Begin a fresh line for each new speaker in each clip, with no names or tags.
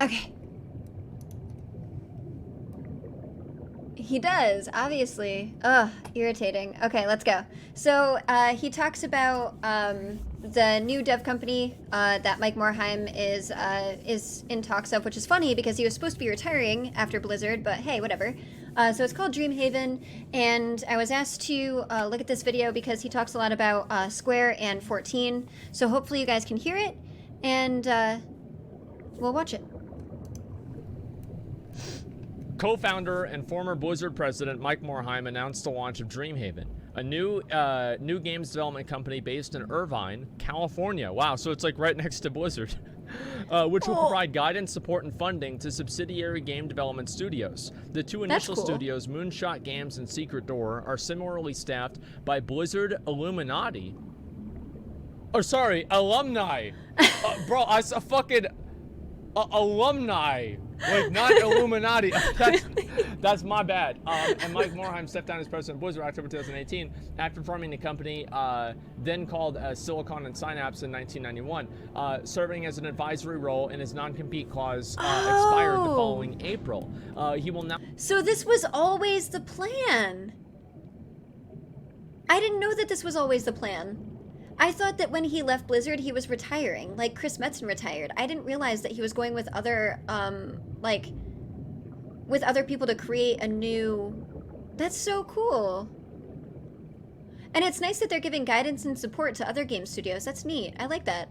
Okay. He does, obviously. Ugh, irritating. Okay, let's go. So he talks about the new dev company that Mike Morheim is in talks of, which is funny because he was supposed to be retiring after Blizzard, but hey, whatever. So it's called Dreamhaven, and I was asked to look at this video because he talks a lot about Square and 14. So hopefully you guys can hear it, and we'll watch it.
Co-founder and former Blizzard president Mike Morheim announced the launch of Dreamhaven, a new games development company based in Irvine, California. Wow, so it's like right next to Blizzard, which will provide guidance, support, and funding to subsidiary game development studios. The two initial studios, Moonshot Games and Secret Door, are similarly staffed by Blizzard Illuminati. Oh, sorry, alumni. Bro, I saw fucking alumni. Like, not Illuminati. That's my bad. And Mike Morheim stepped down as president of Blizzard October 2018 after forming the company, then called Silicon and Synapse in 1991, serving as an advisory role, and his non-compete clause expired the following April. He will now.
So this was always the plan. I didn't know that this was always the plan. I thought that when he left Blizzard, he was retiring, like Chris Metzen retired. I didn't realize that he was going with other, with other people to create a new... That's so cool. And it's nice that they're giving guidance and support to other game studios. That's neat. I like that.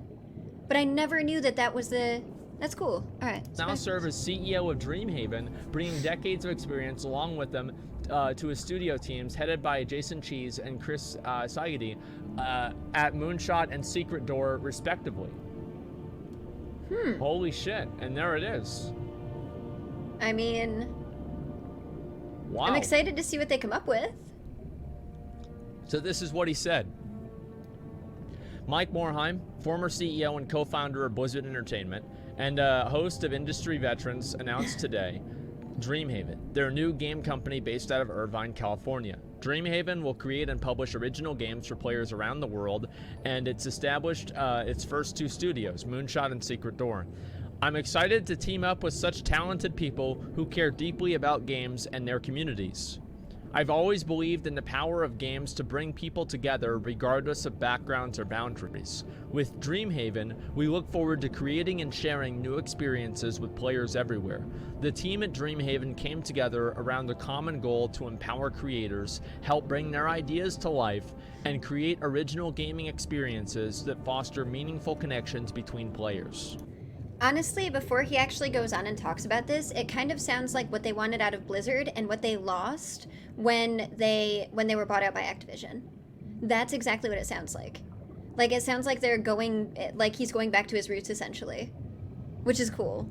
But I never knew that that was the... That's cool. All right.
Now serve as CEO of Dreamhaven, bringing decades of experience along with them to his studio teams, headed by Jason Cheese and Chris Saigidi, at Moonshot and Secret Door, respectively. Holy shit. And there it is.
I mean...
Wow.
I'm excited to see what they come up with.
So this is what he said. Mike Morheim, former CEO and co-founder of Blizzard Entertainment, and host of Industry Veterans, announced today Dreamhaven, their new game company based out of Irvine, California. Dreamhaven will create and publish original games for players around the world, and it's established its first two studios, Moonshot and Secret Door. I'm excited to team up with such talented people who care deeply about games and their communities. I've always believed in the power of games to bring people together regardless of backgrounds or boundaries. With Dreamhaven, we look forward to creating and sharing new experiences with players everywhere. The team at Dreamhaven came together around the common goal to empower creators, help bring their ideas to life, and create original gaming experiences that foster meaningful connections between players.
Honestly, before he actually goes on and talks about this, it kind of sounds like what they wanted out of Blizzard and what they lost when they were bought out by Activision. That's exactly what it sounds like. Like, it sounds like they're going, like he's going back to his roots, essentially. Which is cool.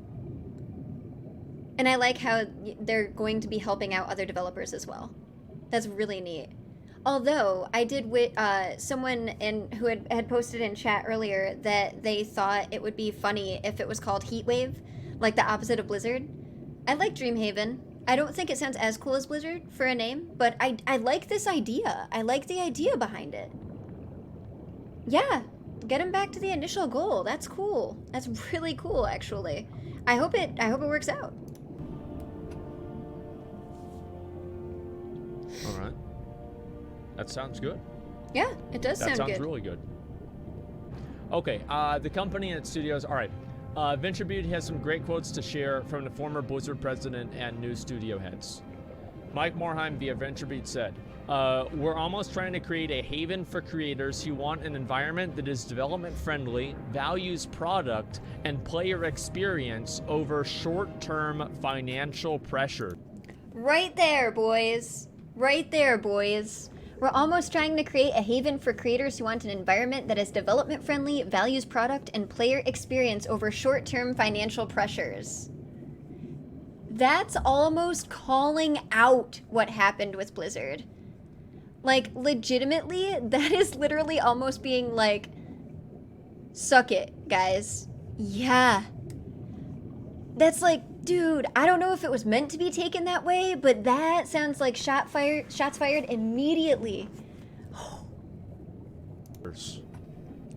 And I like how they're going to be helping out other developers as well. That's really neat. Although, I did someone who had posted in chat earlier that they thought it would be funny if it was called Heatwave, like the opposite of Blizzard. I like Dreamhaven. I don't think it sounds as cool as Blizzard for a name, but I like this idea. I like the idea behind it. Yeah, get him back to the initial goal. That's cool. That's really cool, actually. I hope it works out.
All right. That sounds good.
Yeah, it does sound good.
That sounds really good. Okay, the company and its studios. All right. VentureBeat has some great quotes to share from the former Blizzard president and new studio heads. Mike Morheim via VentureBeat said, we're almost trying to create a haven for creators who want an environment that is development friendly, values product and player experience over short-term financial pressure.
Right there, boys. Right there, boys. We're almost trying to create a haven for creators who want an environment that is development friendly, values product, and player experience over short-term financial pressures. That's almost calling out what happened with Blizzard. Like, legitimately, that is literally almost being like, suck it, guys. Yeah. That's like, dude, I don't know if it was meant to be taken that way, but that sounds like shots fired immediately.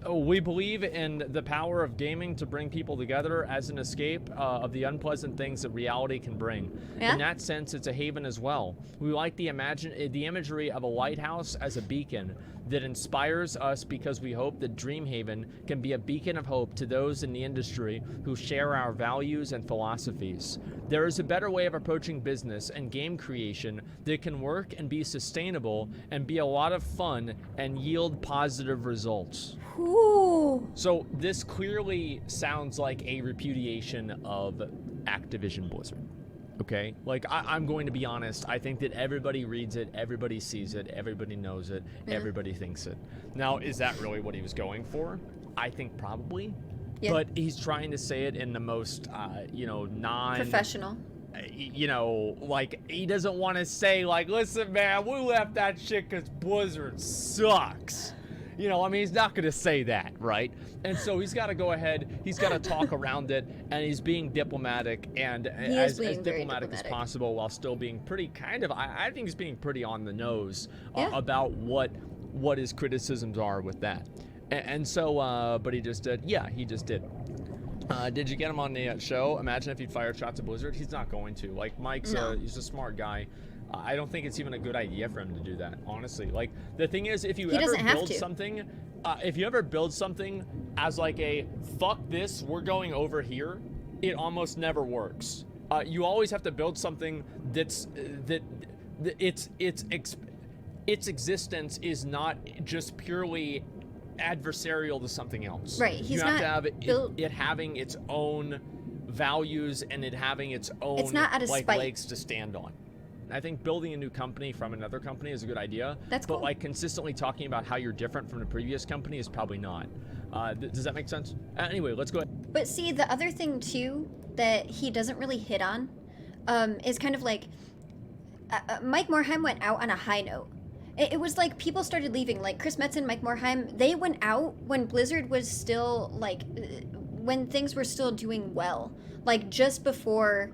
We believe in the power of gaming to bring people together as an escape of the unpleasant things that reality can bring.
Yeah?
In that sense, it's a haven as well. We like the imagery of a lighthouse as a beacon that inspires us because we hope that Dreamhaven can be a beacon of hope to those in the industry who share our values and philosophies. There is a better way of approaching business and game creation that can work and be sustainable and be a lot of fun and yield positive results.
Ooh.
So this clearly sounds like a repudiation of Activision Blizzard. Okay, like I'm going to be honest, I think that everybody reads it, everybody sees it, everybody knows it, everybody thinks it. Now, is that really what he was going for? I think probably.
Yeah.
But he's trying to say it in the most,
Professional.
Like, he doesn't want to say, like, listen, man, we left that shit because Blizzard sucks. He's not going to say that, right? And so he's got to go ahead, he's got to talk around it, and he's being diplomatic and as diplomatic as possible while still being pretty I think he's being pretty on the nose about what his criticisms are with that. And so, but he just did. Yeah, he just did. Did you get him on the show? Imagine if he'd fired shots at Blizzard. He's not going to. Like, Mike's he's a smart guy. I don't think it's even a good idea for him to do that, honestly. Like, the thing is, if you ever build something as like a, fuck this, we're going over here, it almost never works. You always have to build something its existence is not just purely adversarial to something else.
Right.
You have to have it having its own values and it having its own legs to stand on. I think building a new company from another company is a good idea.
That's cool.
But like consistently talking about how you're different from the previous company is probably not. Does that make sense? Anyway, let's go ahead.
But see, the other thing too that he doesn't really hit on is kind of like Mike Morheim went out on a high note. It was like people started leaving. Like Chris Metz and Mike Morheim, they went out when Blizzard was still like, when things were still doing well. Like just before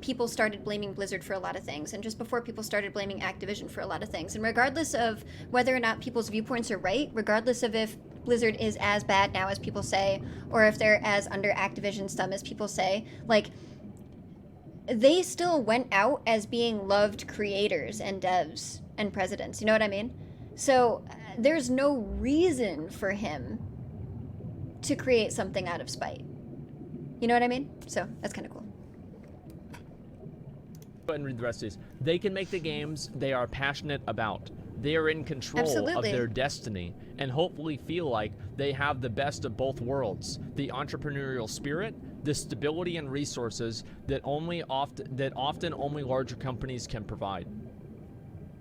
people started blaming Blizzard for a lot of things, and just before people started blaming Activision for a lot of things. And regardless of whether or not people's viewpoints are right, regardless of if Blizzard is as bad now as people say, or if they're as under Activision's thumb as people say, like, they still went out as being loved creators and devs and presidents. You know what I mean? So there's no reason for him to create something out of spite. You know what I mean? So that's kind of cool.
Go ahead and read the rest of these. They can make the games they are passionate about. They are in control of their destiny and hopefully feel like they have the best of both worlds. The entrepreneurial spirit, the stability and resources that often only larger companies can provide.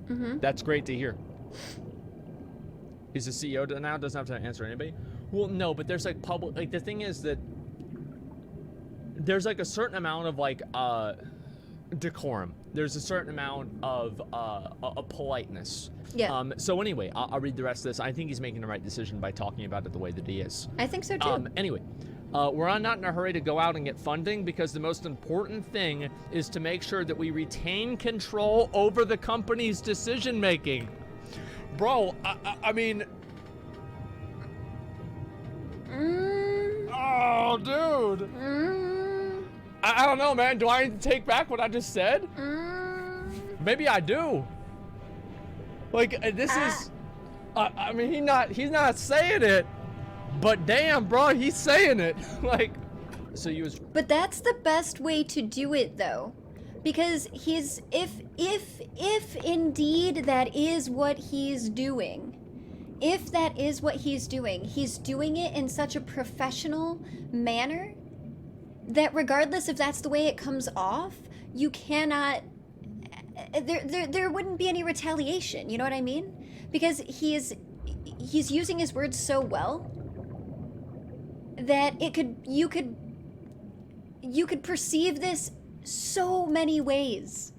Mm-hmm. That's great to hear. He's the CEO now, doesn't have to answer anybody. Well, no, but there's like public, like the thing is that there's like a certain amount of like decorum. There's a certain amount of politeness.
Yeah.
So anyway, I'll read the rest of this. I think he's making the right decision by talking about it the way that he is.
I think so too.
Anyway, we're not in a hurry to go out and get funding because the most important thing is to make sure that we retain control over the company's decision making. Bro, I mean. Oh, dude. I don't know, man. Do I need to take back what I just said? Maybe I do. Like, this is... I mean, he's not saying it, but damn, bro, he's saying it. Like, so you was...
But that's the best way to do it, though. Because he's... If indeed that is what he's doing... If that is what he's doing it in such a professional manner that regardless if that's the way it comes off, you cannot, there wouldn't be any retaliation, you know what I mean? Because he's using his words so well that you could perceive this so many ways.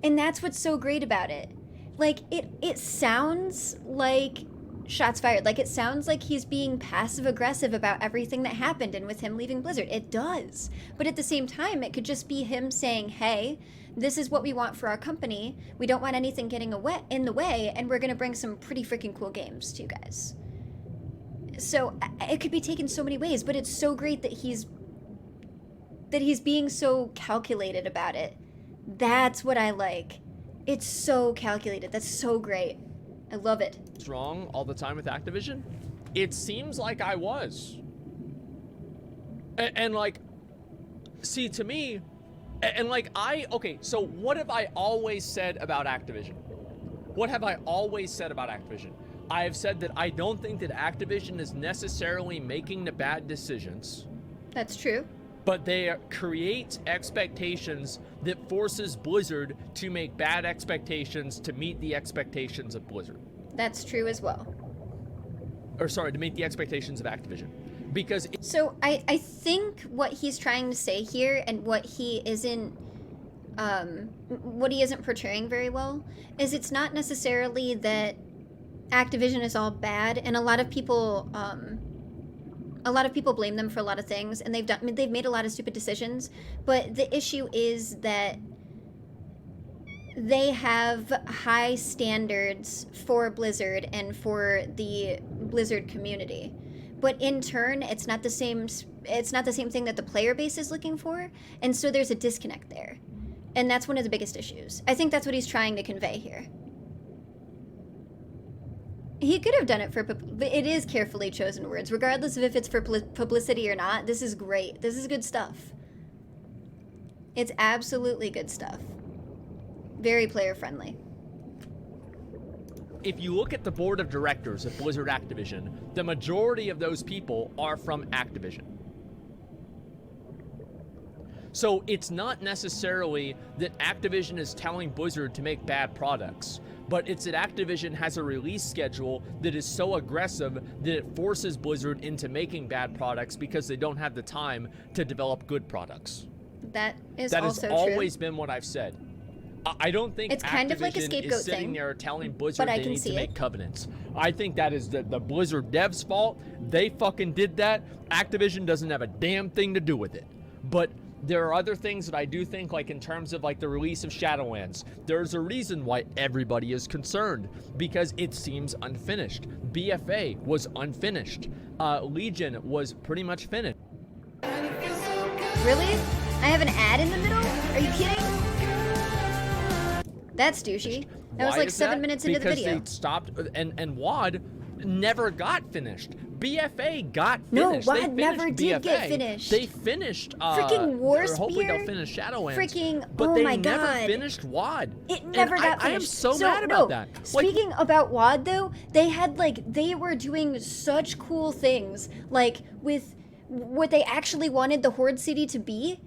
And that's what's so great about it. Like, it sounds like shots fired. Like, it sounds like he's being passive-aggressive about everything that happened and with him leaving Blizzard. It does. But at the same time, it could just be him saying, hey, this is what we want for our company. We don't want anything getting in the way, and we're going to bring some pretty freaking cool games to you guys. So it could be taken so many ways, but it's so great that he's being so calculated about it. That's what I like. It's so calculated. That's so great. I love it.
Wrong all the time with Activision? It seems like I was. And like, see, to me, and like okay, so what have I always said about Activision? What have I always said about Activision? I have said that I don't think that Activision is necessarily making the bad decisions.
That's true.
But they create expectations that forces Blizzard to make bad expectations to meet the expectations of Blizzard.
That's true as well.
Or sorry, to meet the expectations of Activision. Because
so I think what he's trying to say here, and what he isn't portraying very well, is it's not necessarily that Activision is all bad, and a lot of people blame them for a lot of things, and they've made a lot of stupid decisions. But the issue is that they have high standards for Blizzard and for the Blizzard community. But in turn, it's not the same thing that the player base is looking for, and so there's a disconnect there. And that's one of the biggest issues. I think that's what he's trying to convey here. He could have done it but it is carefully chosen words, regardless of if it's for publicity or not. This is great. This is good stuff. It's absolutely good stuff. Very player friendly.
If you look at the board of directors of Blizzard Activision, the majority of those people are from Activision. So it's not necessarily that Activision is telling Blizzard to make bad products, but it's that Activision has a release schedule that is so aggressive that it forces Blizzard into making bad products because they don't have the time to develop good products.
That has
always been what I've said. I don't think
it's kind of like a
Activision
scapegoat
is sitting
thing,
there telling Blizzard they need to
it.
make covenants. I think that is the Blizzard devs' fault. They fucking did that. Activision doesn't have a damn thing to do with it. But there are other things that I do think, like in terms of like the release of Shadowlands, there's a reason why everybody is concerned, because it seems unfinished. BFA was unfinished. Legion was pretty much finished.
Really? I have an ad in the middle? Are you kidding? That's douchey. That was like 7 minutes into the video.
Because they stopped, and WAD never got finished. BFA got finished.
No, WAD never did get finished.
They finished.
Freaking Warspear.
Hopefully they'll finish Shadowlands.
Freaking.
But
oh
they
my god.
never finished WAD.
It never got finished.
I am so mad about that.
Speaking about WAD though, they were doing such cool things, like with what they actually wanted the Horde City to be,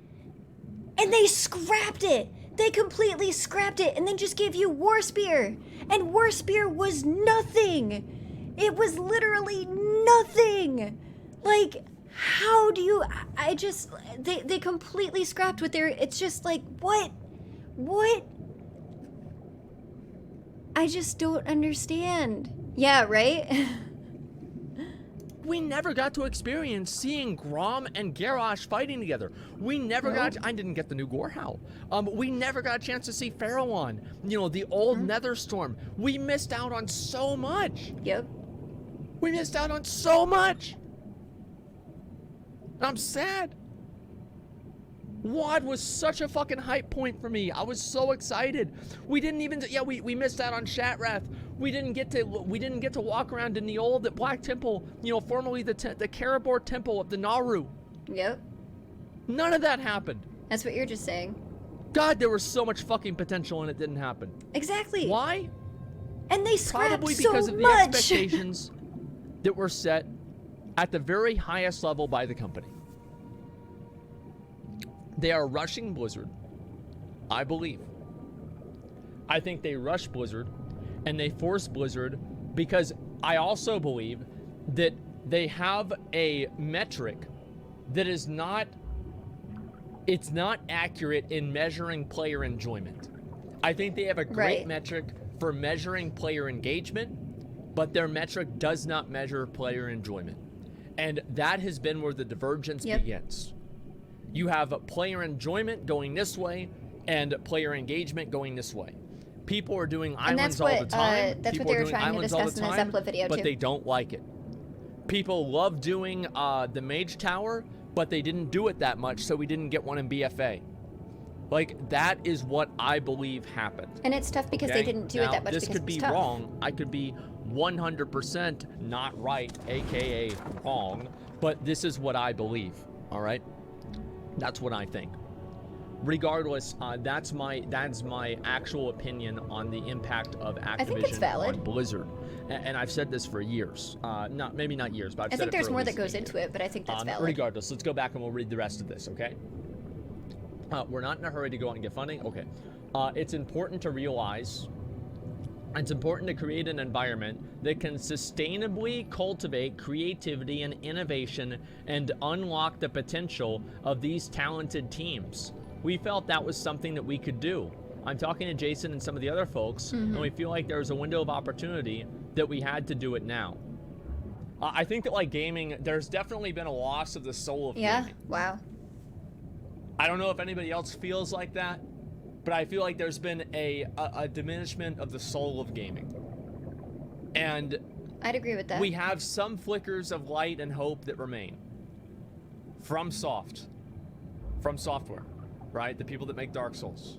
and they scrapped it. They completely scrapped it and then just gave you Warspear. And Warspear was nothing. It was literally nothing. Like, how do you... They completely scrapped what they're... It's just like, what? What? I just don't understand. Yeah, right?
We never got to experience seeing Grom and Garrosh fighting together. We never got... I didn't get the new Gorehowl. We never got a chance to see Pharaoh, the old Netherstorm. We missed out on so much.
Yep.
We missed out on so much. I'm sad. WAD was such a fucking hype point for me. I was so excited. We didn't even... Yeah, we missed out on Shatrath. We didn't get to walk around in the old Black Temple, formerly the Karabor Temple of the Naru.
Yep.
None of that happened.
That's what you're just saying.
God, there was so much fucking potential and it didn't happen.
Exactly.
Why?
And they scrapped
Probably
so
because of the
much.
expectations that were set at the very highest level by the company. They are rushing Blizzard, I believe. I think they rush Blizzard and they force Blizzard because I also believe that they have a metric that is not accurate in measuring player enjoyment. I think they have a great metric for measuring player engagement, but their metric does not measure player enjoyment. And that has been where the divergence begins. You have player enjoyment going this way and player engagement going this way. People are doing islands all the time.
That's what they were trying to discuss in the Zeppelin video,
but
too.
they don't like it. People love doing the Mage Tower, but they didn't do it that much, so we didn't get one in BFA. Like, that is what I believe happened.
And it's tough because they didn't do it that much
this
because
could
it was
be
tough.
wrong. I could be 100% not right, aka wrong, but this is what I believe, all right? That's what I think. Regardless, that's my actual opinion on the impact of Activision on Blizzard. And I've said this for years. Maybe not years, but I've said it for
I think there's more that
at least
goes into it, but I think that's valid.
Regardless, let's go back and we'll read the rest of this, okay? We're not in a hurry to go out and get funding. Okay. It's important to realize, it's important to create an environment that can sustainably cultivate creativity and innovation and unlock the potential of these talented teams. We felt that was something that we could do. I'm talking to Jason and some of the other folks, and we feel like there's a window of opportunity that we had to do it now. I think that, like, gaming, there's definitely been a loss of the soul of gaming.
Yeah, wow.
I don't know if anybody else feels like that, but I feel like there's been a diminishment of the soul of gaming. And
I'd agree with that.
we have some flickers of light and hope that remain. From software, right? The people that make Dark Souls.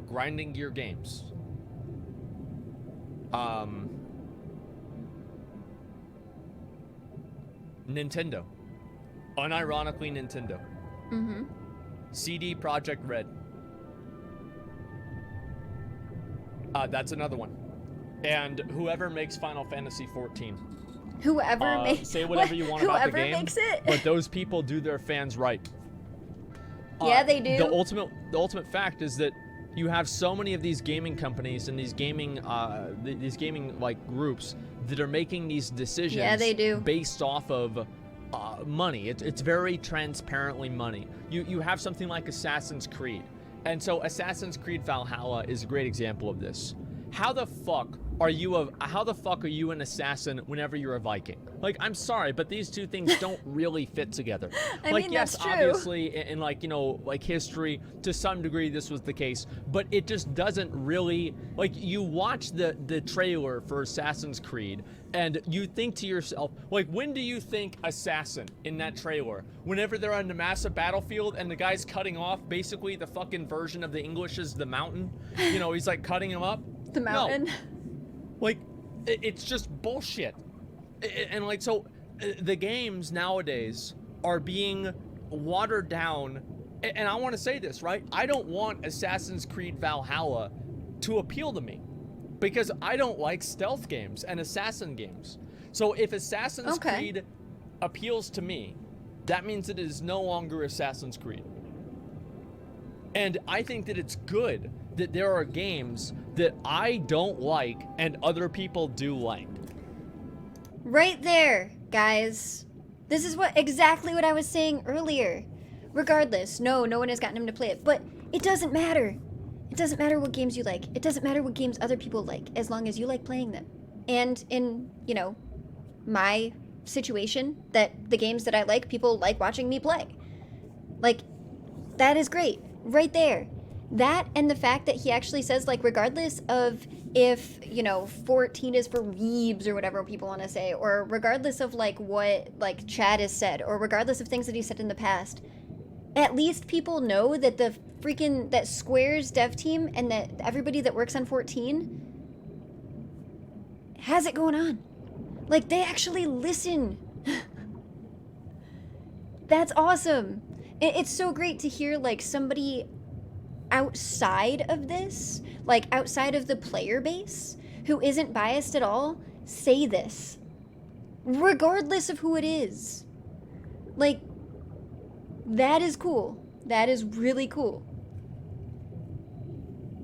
Grinding Gear Games. Nintendo. Unironically, Nintendo. CD Projekt Red. That's another one. And whoever makes Final Fantasy 14.
Whoever makes
say whatever you want about the game,
makes it.
but those people do their fans right.
Yeah, they do.
The ultimate fact is that you have so many of these gaming companies and these gaming like groups that are making these decisions.
Yeah, they do.
Based off of money. It's very transparently money. You have something like Assassin's Creed, and so Assassin's Creed Valhalla is a great example of this. How the fuck are you an assassin whenever you're a Viking? Like, I'm sorry, but these two things don't really fit together.
I
like,
mean,
yes,
that's true.
obviously, in like, you know, like history, to some degree this was the case, but it just doesn't really, like, you watch the trailer for Assassin's Creed, and you think to yourself, like, when do you think assassin in that trailer? Whenever they're on the massive battlefield and the guy's cutting off, basically the fucking version of the English is the mountain. You know, he's like cutting him up.
The mountain.
No. Like, it's just bullshit. And like, so the games nowadays are being watered down. And I want to say this, right? I don't want Assassin's Creed Valhalla to appeal to me because I don't like stealth games and assassin games. So if Assassin's Creed appeals to me, that means it is no longer Assassin's Creed. And I think that it's good that there are games that I don't like and other people do like.
Right there, guys. This is exactly what I was saying earlier. Regardless, no one has gotten him to play it, but it doesn't matter. It doesn't matter what games you like. It doesn't matter what games other people like, as long as you like playing them. And in, you know, my situation, that the games that I like, people like watching me play. Like, that is great. Right there. That and the fact that he actually says, like, regardless of if, you know, 14 is for weebs or whatever people want to say, or regardless of, like, what, like, Chad has said, or regardless of things that he said in the past, at least people know that that Square's dev team and that everybody that works on 14 has it going on. Like, they actually listen. That's awesome. It's so great to hear, like, somebody outside of this, like outside of the player base, who isn't biased at all, say this. Regardless of who it is. Like, that is cool. That is really cool.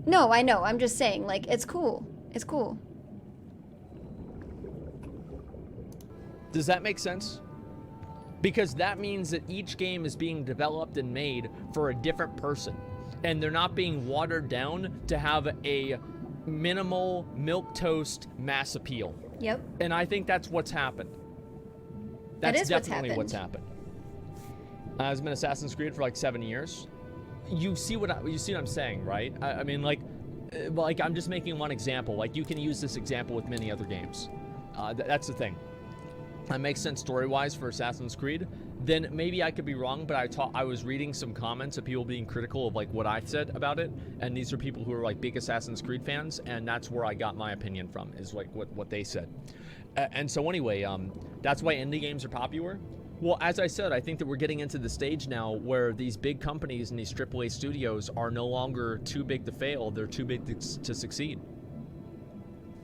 No, I know. I'm just saying, like, it's cool. It's cool.
Does that make sense? Because that means that each game is being developed and made for a different person. And they're not being watered down to have a minimal milquetoast mass appeal.
Yep.
And I think that's what's happened. That's definitely what's happened. It's been Assassin's Creed for like 7 years. You see what I'm saying, right? I mean, like I'm just making one example. Like, you can use this example with many other games. That's the thing. that makes sense story-wise for Assassin's Creed, then maybe I could be wrong, but I was reading some comments of people being critical of like what I said about it, and these are people who are like big Assassin's Creed fans, and that's where I got my opinion from, is like what they said. And so anyway, that's why indie games are popular. Well, as I said, I think that we're getting into the stage now where these big companies and these AAA studios are no longer too big to fail, they're too big to succeed.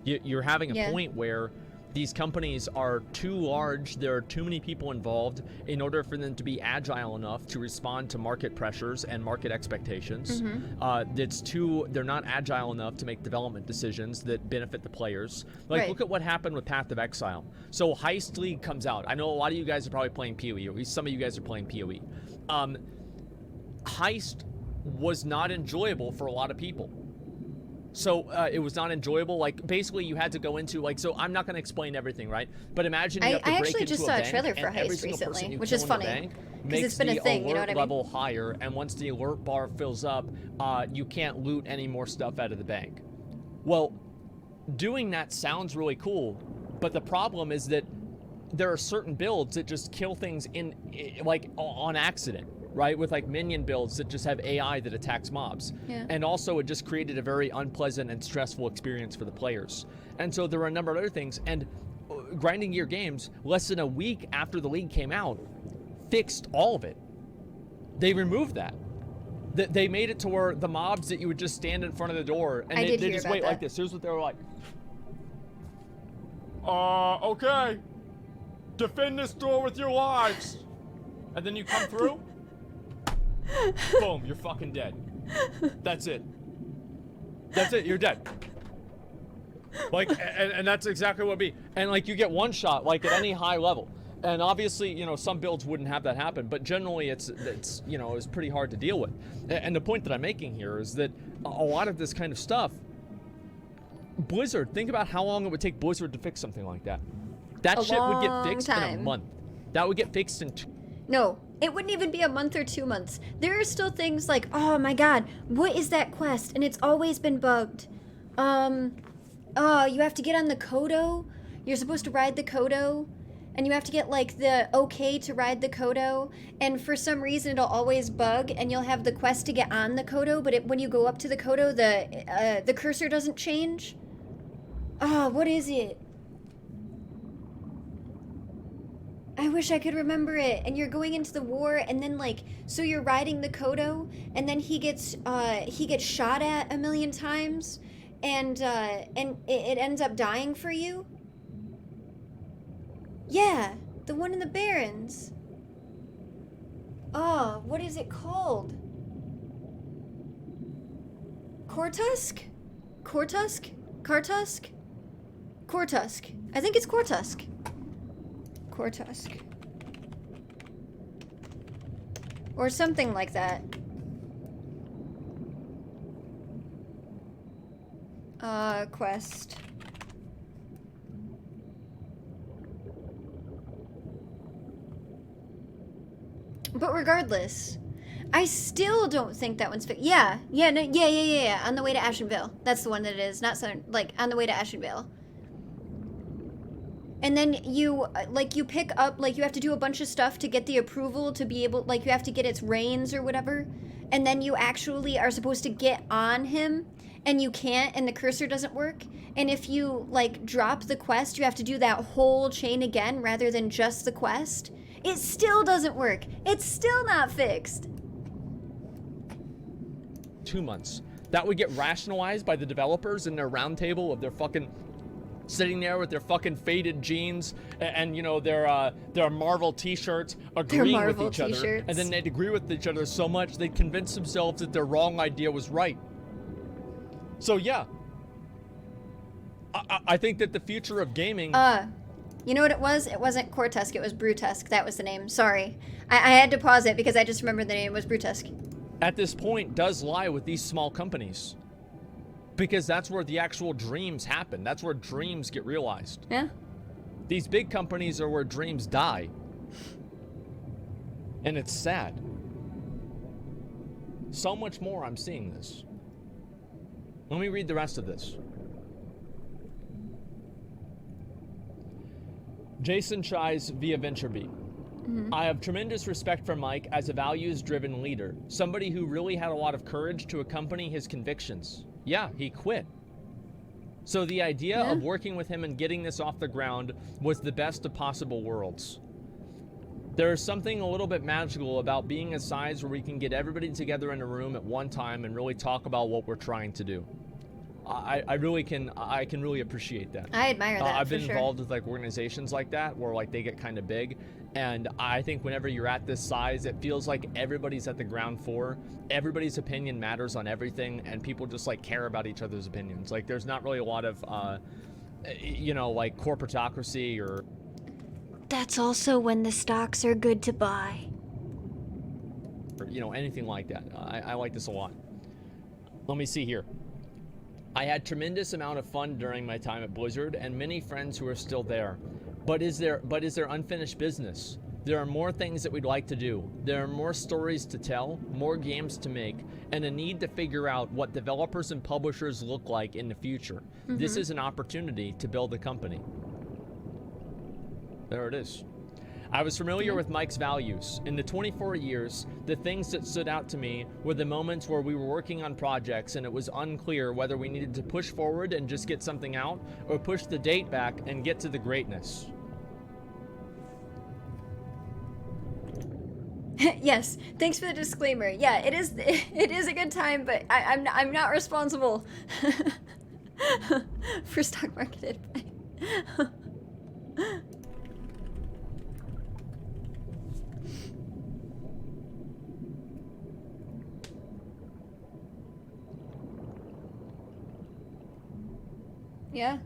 You're having a point where these companies are too large, there are too many people involved in order for them to be agile enough to respond to market pressures and market expectations. They're not agile enough to make development decisions that benefit the players. Like, look at what happened with Path of Exile. So Heist League comes out. I know a lot of you guys are probably playing PoE, or at least some of you guys are playing PoE. Heist was not enjoyable for a lot of people. So it was not enjoyable. Like, basically, you had to go into, like, so I'm not going to explain everything, right? But imagine you have to break into a bank. I actually just saw a trailer for Heist recently, which is funny, because it's been a thing, you know what I mean? Level higher, and once the alert bar fills up, you can't loot any more stuff out of the bank. Well, doing that sounds really cool, but the problem is that there are certain builds that just kill things like on accident. Right, with like minion builds that just have AI that attacks mobs. And also it just created a very unpleasant and stressful experience for the players. And so there were a number of other things, and Grinding Gear Games, less than a week after the league came out, fixed all of it. They removed that. They made it to where the mobs that you would just stand in front of the door and they just wait like this. Here's what they were like. Okay. Defend this door with your lives. And then you come through. Boom, you're fucking dead. That's it. That's it, you're dead. Like, and that's exactly what it'd be. And like, you get one shot, like at any high level. And obviously, you know, some builds wouldn't have that happen, but generally it's you know, it's pretty hard to deal with. And the point that I'm making here is that a lot of this kind of stuff, Blizzard, think about how long it would take Blizzard to fix something like that. That shit would get fixed in a month. That would get fixed in
No, it wouldn't even be a month or 2 months. There are still things like, oh my god, what is that quest? And it's always been bugged. You have to get on the Kodo. You're supposed to ride the Kodo. And you have to get like the okay to ride the Kodo. And for some reason it'll always bug and you'll have the quest to get on the Kodo, but when you go up to the Kodo, the cursor doesn't change. What is it? I wish I could remember it. And you're going into the war, and then like, so you're riding the Kodo, and then he gets shot at a million times, and it ends up dying for you. Yeah, the one in the Barrens. What is it called? Kortusk? Kortusk? Kartusk? Kortusk. I think it's Kortusk. Kortusk. Or something like that. Quest. But regardless, I still don't think that one's fixed. Yeah. On the way to Ashenvale. That's the one that it is. Not Southern, like, on the way to Ashenvale. And then you pick up, like, you have to do a bunch of stuff to get the approval to be able, like, you have to get its reins or whatever. And then you actually are supposed to get on him, and you can't, and the cursor doesn't work. And if you, like, drop the quest, you have to do that whole chain again rather than just the quest. It still doesn't work. It's still not fixed.
2 months. That would get rationalized by the developers in their roundtable of their fucking sitting there with their fucking faded jeans and you know, their Marvel t-shirts, agreeing with each other. And then they'd agree with each other so much they'd convince themselves that their wrong idea was right. So yeah. I think that the future of gaming...
You know what it was? It wasn't Kortusk, it was Brutusk. That was the name. Sorry. I had to pause it because I just remembered the name was Brutusk.
At this point does lie with these small companies. Because that's where the actual dreams happen. That's where dreams get realized.
Yeah.
These big companies are where dreams die. And it's sad. So much more I'm seeing this. Let me read the rest of this. Jason Chais via VentureBeat. I have tremendous respect for Mike as a values-driven leader, somebody who really had a lot of courage to accompany his convictions. Yeah, he quit. So the idea of working with him and getting this off the ground was the best of possible worlds. There's something a little bit magical about being a size where we can get everybody together in a room at one time and really talk about what we're trying to do. I can really appreciate that.
I admire that.
I've been
for sure.
involved with like organizations like that where like they get kind of big, and I think whenever you're at this size, it feels like everybody's at the ground floor. Everybody's opinion matters on everything, and people just like care about each other's opinions. Like there's not really a lot of like corporatocracy or.
That's also when the stocks are good to buy.
Or, anything like that. I like this a lot. Let me see here. I had tremendous amount of fun during my time at Blizzard and many friends who are still there. But is there unfinished business? There are more things that we'd like to do. There are more stories to tell, more games to make, and a need to figure out what developers and publishers look like in the future. This is an opportunity to build a company. There it is. I was familiar with Mike's values. In the 24 years, the things that stood out to me were the moments where we were working on projects and it was unclear whether we needed to push forward and just get something out or push the date back and get to the greatness.
Yes, thanks for the disclaimer. Yeah, it is a good time, but I'm not responsible for stock market advice. Yeah.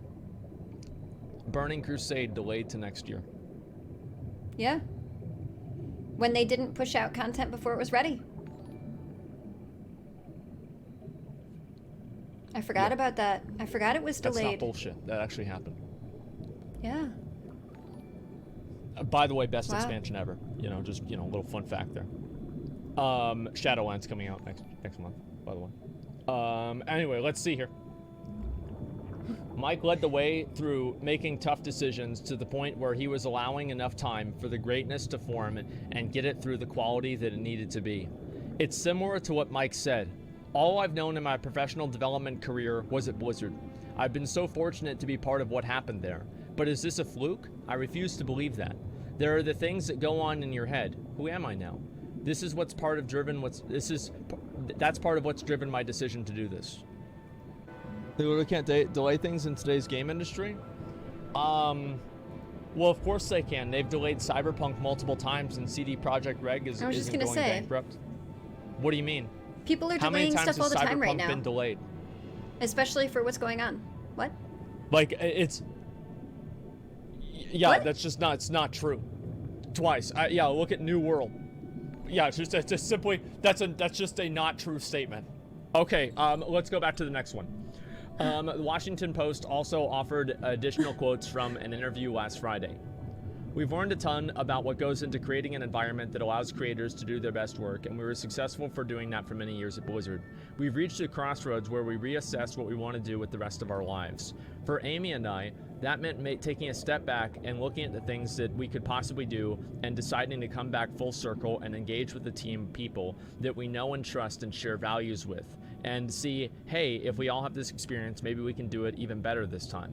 Burning Crusade delayed to next year.
Yeah. When they didn't push out content before it was ready. I forgot about that. I forgot it was delayed.
That's not bullshit. That actually happened.
Yeah.
By the way, best expansion ever. Just a little fun fact there. Shadowlands coming out next month, by the way. Anyway, let's see here. Mike led the way through making tough decisions to the point where he was allowing enough time for the greatness to form and get it through the quality that it needed to be. It's similar to what Mike said. All I've known in my professional development career was at Blizzard. I've been so fortunate to be part of what happened there. But is this a fluke? I refuse to believe that. There are the things that go on in your head. Who am I now? This is what's part of that's part of what's driven my decision to do this. They really can't delay things in today's game industry? Well, of course they can. They've delayed Cyberpunk multiple times, and CD Projekt Red isn't going bankrupt. What do you mean?
People are delaying stuff all the time right now.
How many times has Cyberpunk been delayed?
Especially for what's going on. What?
Like, it's... Yeah,
what?
It's not true. Twice. Yeah, look at New World. Yeah, it's just simply... That's just a not true statement. Okay, let's go back to the next one. The Washington Post also offered additional quotes from an interview last Friday. We've learned a ton about what goes into creating an environment that allows creators to do their best work, and we were successful for doing that for many years at Blizzard. We've reached a crossroads where we reassess what we want to do with the rest of our lives. For Amy and I, that meant taking a step back and looking at the things that we could possibly do and deciding to come back full circle and engage with the team of people that we know and trust and share values with, and see, hey, if we all have this experience, maybe we can do it even better this time.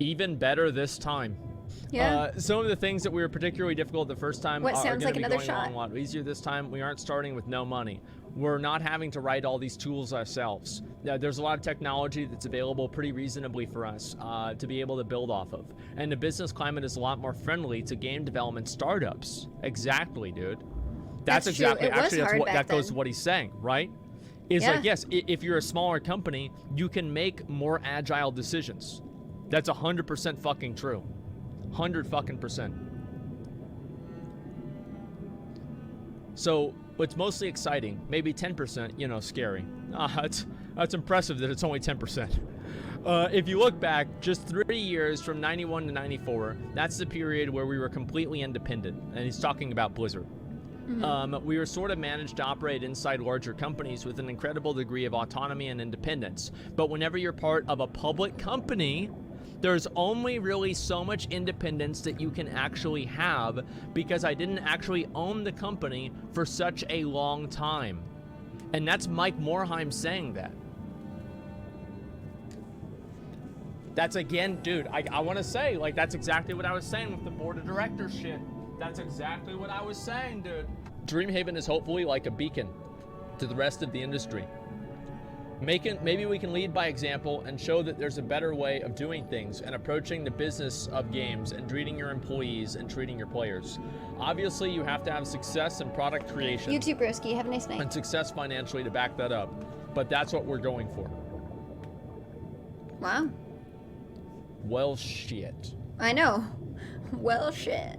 Even better this time.
Yeah.
Some of the things that we were particularly difficult the first time are going to be going along a lot easier this time. We aren't starting with no money. We're not having to write all these tools ourselves. There's a lot of technology that's available pretty reasonably for us to be able to build off of. And the business climate is a lot more friendly to game development startups. Exactly, dude. That's exactly, actually, that goes to what he's saying, right? Like, yes, if you're a smaller company, you can make more agile decisions. That's 100% fucking true. 100 fucking %. So what's mostly exciting, maybe 10%, scary. That's impressive that it's only 10%. If you look back, just 3 years from 91 to 94, that's the period where we were completely independent. And he's talking about Blizzard. Mm-hmm. We were sort of managed to operate inside larger companies with an incredible degree of autonomy and independence. But whenever you're part of a public company, There's only really so much independence that you can actually have because I didn't actually own the company for such a long time. And that's Mike Morheim saying that. That's again, dude, I want to say, like, that's exactly what I was saying with the board of directors shit. That's exactly what I was saying, dude. Dreamhaven is hopefully like a beacon to the rest of the industry. Maybe we can lead by example and show that there's a better way of doing things and approaching the business of games and treating your employees and treating your players. Obviously, you have to have success in product creation.
You too, broski. Have a nice night.
And success financially to back that up. But that's what we're going for.
Wow.
Well, shit.
I know. Well, shit.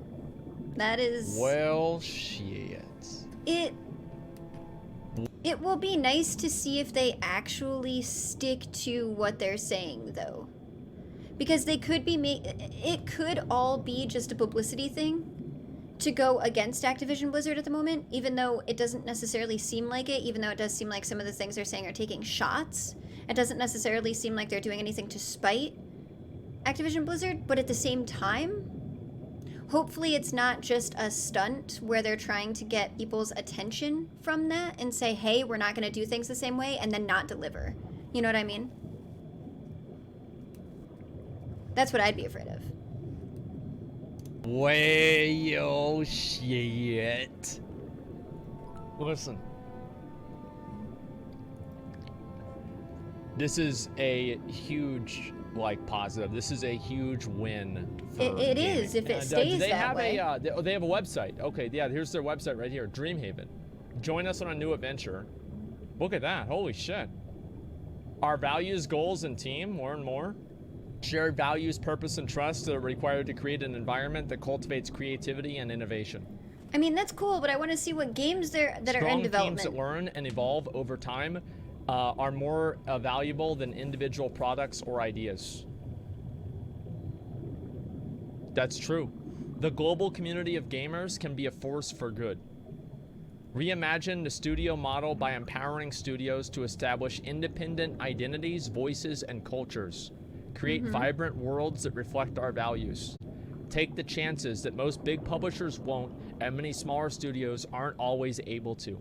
That is...
Well, shit.
It will be nice to see if they actually stick to what they're saying, though. Because they could be it could all be just a publicity thing to go against Activision Blizzard at the moment, even though it doesn't necessarily seem like it, even though it does seem like some of the things they're saying are taking shots. It doesn't necessarily seem like they're doing anything to spite Activision Blizzard, but at the same time, hopefully it's not just a stunt where they're trying to get people's attention from that and say, hey, we're not going to do things the same way, and then not deliver. You know what I mean? That's what I'd be afraid of.
Well, shit. Listen. This is a huge, like, positive. This is a huge win for
it
gaming.
if it stays
they
that
have
way.
They have a website. Okay, yeah, here's their website right here, Dreamhaven. Join us on a new adventure. Look at that. Holy shit. Our values, goals, and team, learn more. Shared values, purpose, and trust are required to create an environment that cultivates creativity and innovation.
I mean, that's cool, but I want to see what games that are in
Strong
development.
teams that learn and evolve over time are more valuable than individual products or ideas. That's true. The global community of gamers can be a force for good. Reimagine the studio model by empowering studios to establish independent identities, voices, and cultures. Create vibrant worlds that reflect our values. Take the chances that most big publishers won't, and many smaller studios aren't always able to.